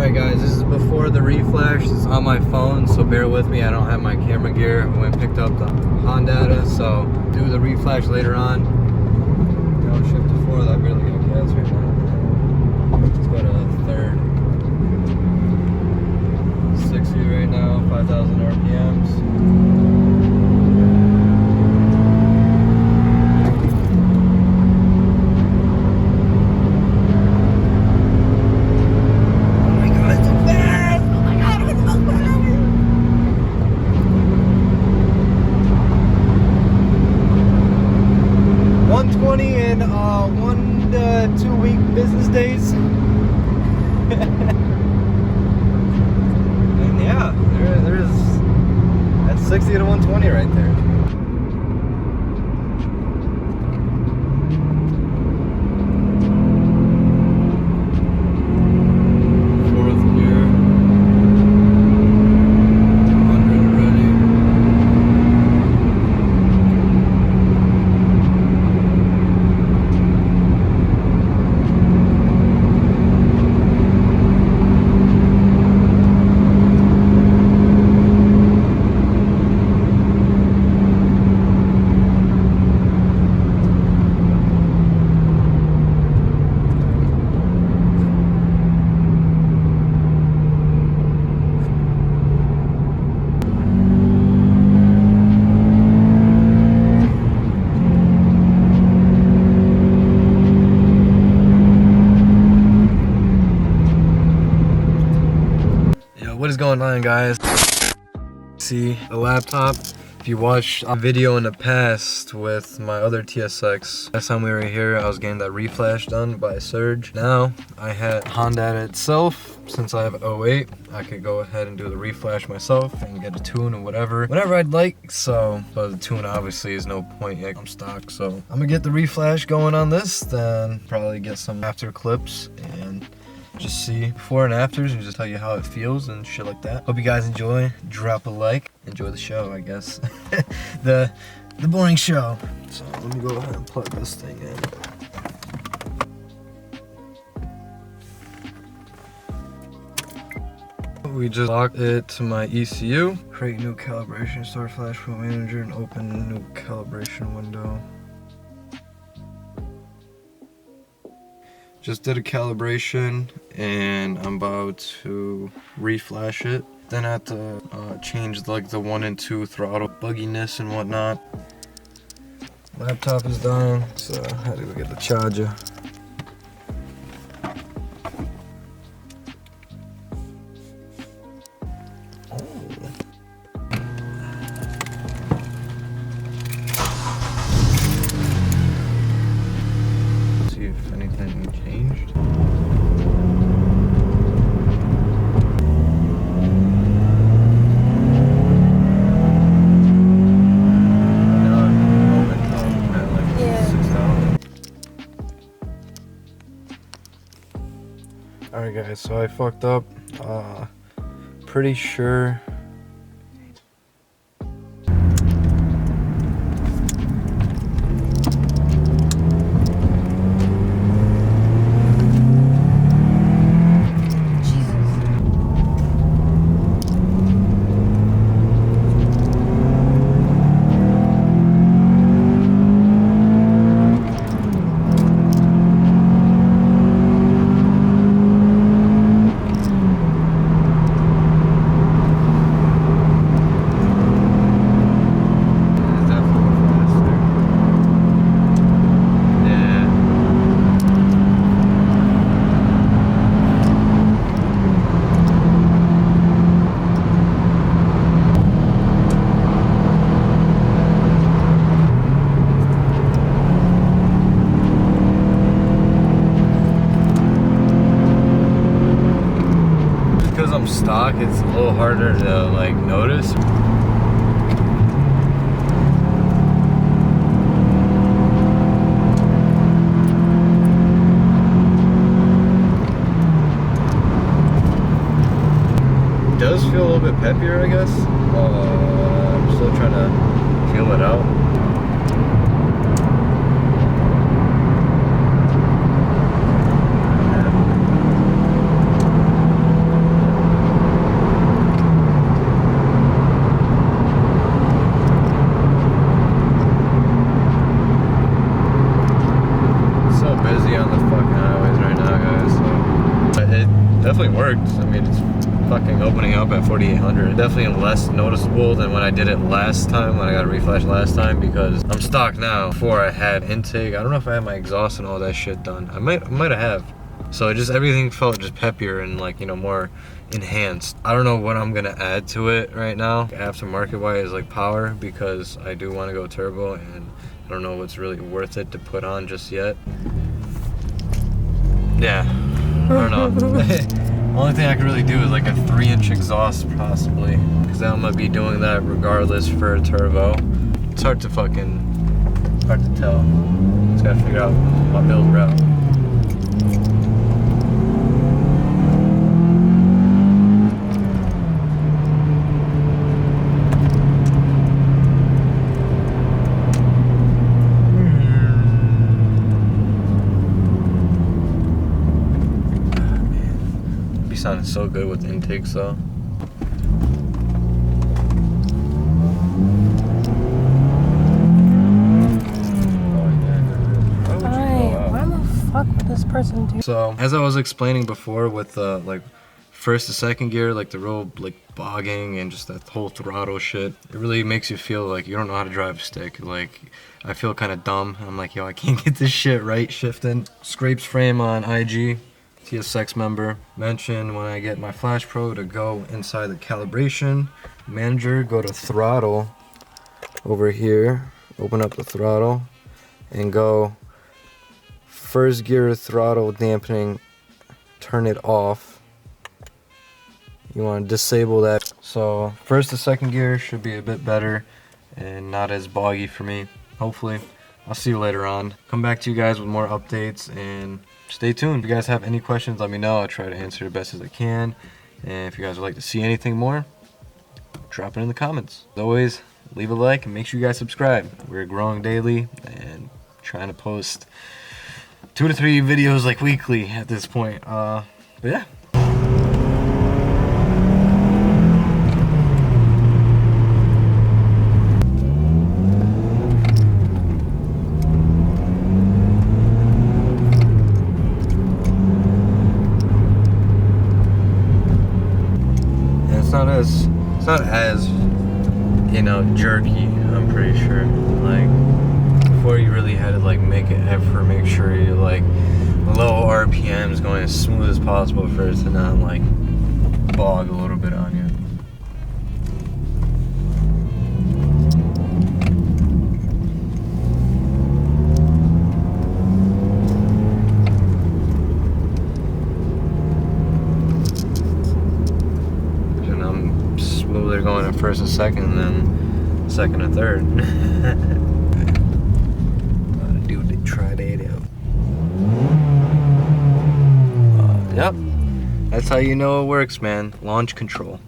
Alright guys, this is before the reflash. It's on my phone, so bear with me. I don't have my camera gear. I went and picked up the Hondata, so do the reflash later on. Now shift to 4th. I barely got gas right now. Let's go to 3rd. 60 right now, 5,000 RPMs. In 1 to 2 week business days. And yeah, there's that's 60 to 120 right there. What is going on, guys? See the laptop. If you watched a video in the past with my other TSX, last time we were here I was getting that reflash done by Surge. Now I had Hondata itself. Since I have 08, I could go ahead and do the reflash myself and get a tune or whatever I'd like. So, but the tune obviously is no point yet. I'm stock, so I'm gonna get the reflash going on this, then probably get some after clips and just see before and afters and just tell you how it feels and shit like that. Hope you guys enjoy. Drop a like. Enjoy the show, I guess. the boring show. So let me go ahead and plug this thing in. We just locked it to my ECU. Create new calibration. Start FlashPro Manager and open new calibration window. Just did a calibration and I'm about to reflash it. Then I have to change like the 1 and 2 throttle bugginess and whatnot. Laptop is dying, so I had to go get the charger. If anything changed. Alright guys, so I fucked up. Pretty sure I'm stock, it's a little harder to like notice. It does feel a little bit peppier, I guess. I'm still trying to feel it out. busy on the fucking highways right now, guys. So it definitely worked. I mean, it's fucking opening up at 4800. Definitely less noticeable than when I did it last time, when I got a reflash last time, because I'm stocked now. Before I had intake, I don't know if I had my exhaust and all that shit done. I might have. So it just, everything felt just peppier and like, you know, more enhanced. I don't know what I'm gonna add to it right now, aftermarket wise, like power, because I do want to go turbo, and I don't know what's really worth it to put on just yet. Yeah, I don't know. Only thing I can really do is like a 3-inch exhaust possibly, because I'm gonna be doing that regardless for a turbo. It's hard to tell. Just gotta figure out my build route. Sounded so good with intakes though. Why the fuck would this person do? So as I was explaining before with like first to second gear, like the real like bogging and just that whole throttle shit, it really makes you feel like you don't know how to drive a stick. Like I feel kind of dumb. I'm like, yo, I can't get this shit right shifting. Scrapes frame on IG. TSX member mentioned when I get my FlashPro to go inside the calibration manager, go to throttle over here, open up the throttle and go first gear throttle dampening, turn it off. You want to disable that. So first to second gear should be a bit better and not as boggy for me, hopefully. I'll see you later on. Come back to you guys with more updates and stay tuned. If you guys have any questions, let me know. I'll try to answer the best as I can. And if you guys would like to see anything more, drop it in the comments. As always, leave a like and make sure you guys subscribe. We're growing daily and trying to post 2 to 3 videos like weekly at this point. But yeah. It's not as, you know, jerky, I'm pretty sure. Like, before you really had to like make an effort, make sure you're like low RPMs, going as smooth as possible for it to not like bog a little bit on you. They're going at first and second, and then second and third. Dude, they try that out. Yep, that's how you know it works, man. Launch control.